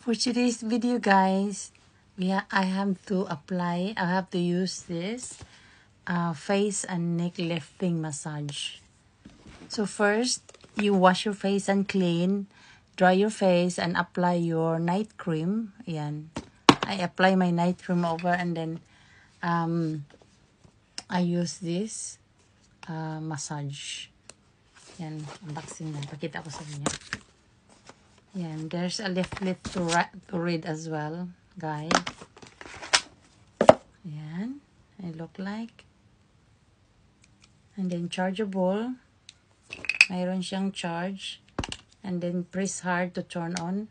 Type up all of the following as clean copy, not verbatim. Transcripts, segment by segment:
For today's video, guys, I have to use this face and neck lifting massage. So first, you wash your face and clean, dry your face and apply your night cream. Ayan. I apply my night cream over and then I use this massage. Yan, unboxing na. Pakita ko sa inyo. Yan, there's a leaflet to read as well, guys. Yan, I look like. And then chargeable. Mayroon siyang charge. And then press hard to turn on.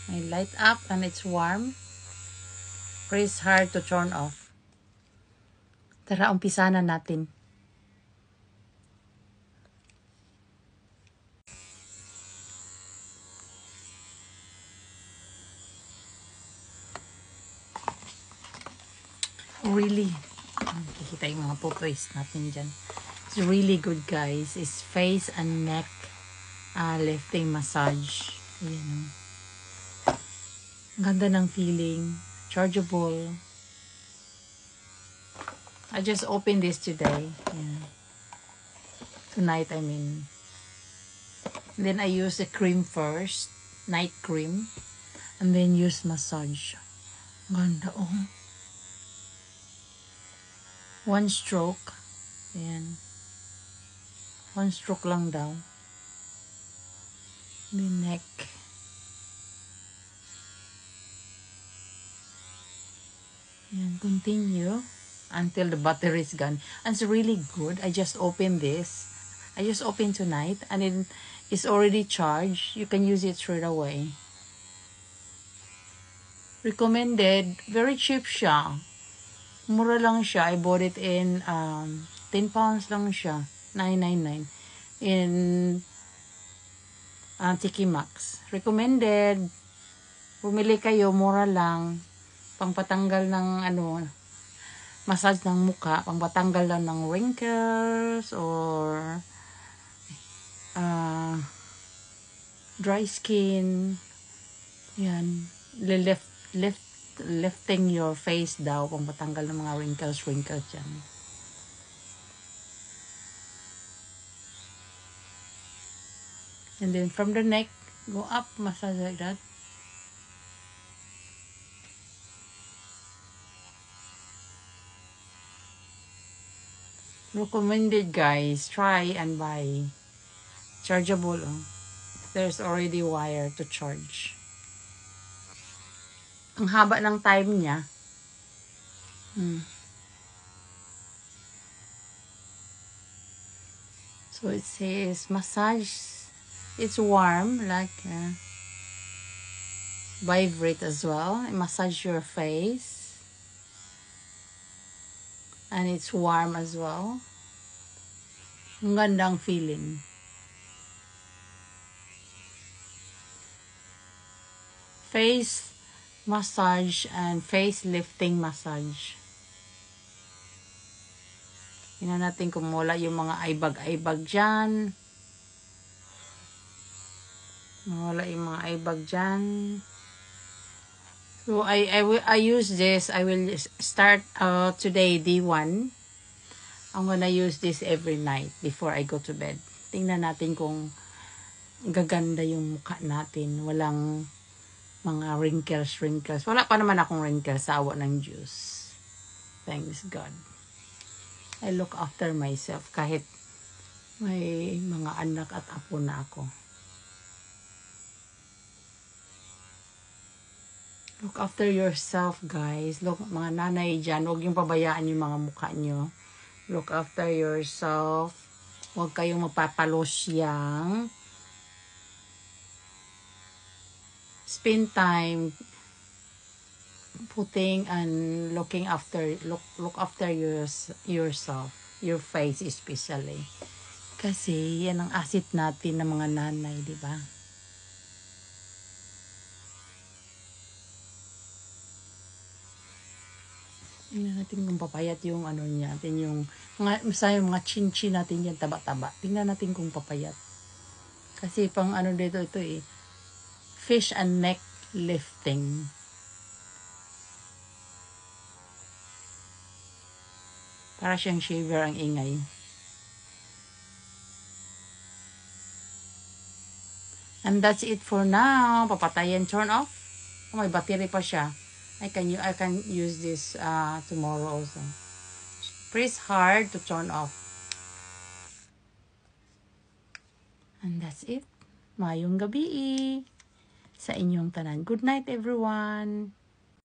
May light up and it's warm. Press hard to turn off. Tara, umpisa na natin. Really, kikita yung mga photos natin dyan. It's really good, guys. It's face and neck lifting massage. Ayan. Ganda ng feeling. Chargeable. I just opened this today. Yeah. Tonight, I mean. And then I use the cream first. Night cream. And then use massage. Ganda, oh. One stroke. Ayan. One stroke lang daw. The neck. Ayan. Continue until the battery is gone. And it's really good. I just opened this. I just opened tonight. And it's already charged. You can use it straight away. Recommended. Very cheap siya. Mura lang siya. I bought it in 10 pounds lang siya. $9.99 in Tiki Maxx. Recommended. Pumili kayo, mura lang. Pangpatanggal ng massage ng muka, pangpatanggal lang ng wrinkles or dry skin. Yan. Lifting your face daw, pang matanggal ng mga wrinkles dyan. And then from the neck, go up, massage like that. Recommended, guys. Try and buy. Chargeable. Oh. There's already wire to charge. Ang haba ng time niya. So it says massage. It's warm, like vibrate as well. Massage your face. And it's warm as well. Ang gandang feeling. Face massage and face lifting massage. Tingnan natin kung wala yung mga aibag-aibag dyan. Wala yung mga aibag dyan. So I use this. I will start today D1. I'm gonna use this every night before I go to bed. Tingnan natin kung gaganda yung mukha natin. Walang mga wrinkles. Wala pa naman akong wrinkles sa awa ng Diyos. Thanks God. I look after myself kahit may mga anak at apo na ako. Look after yourself, guys. Look, mga nanay dyan, huwag yung pabayaan yung mga mukha nyo. Look after yourself. Huwag kayong magpapalosyang. Spend time putting and looking after look after yourself, your face especially. Kasi yan ang asset natin ng mga nanay, di ba? Tingnan natin kung papayat yung niya, natin yung mga chin-chin natin yan, taba-taba. Tingnan natin kung papayat. Kasi pang dito ito fish and neck lifting. Para siyang shaver ang ingay. And that's it for now. Papatayin, turn off. Oh, may battery pa siya. I can use this tomorrow also. Press hard to turn off. And that's it. Mayong gabi sa inyong tanan. Good night, everyone.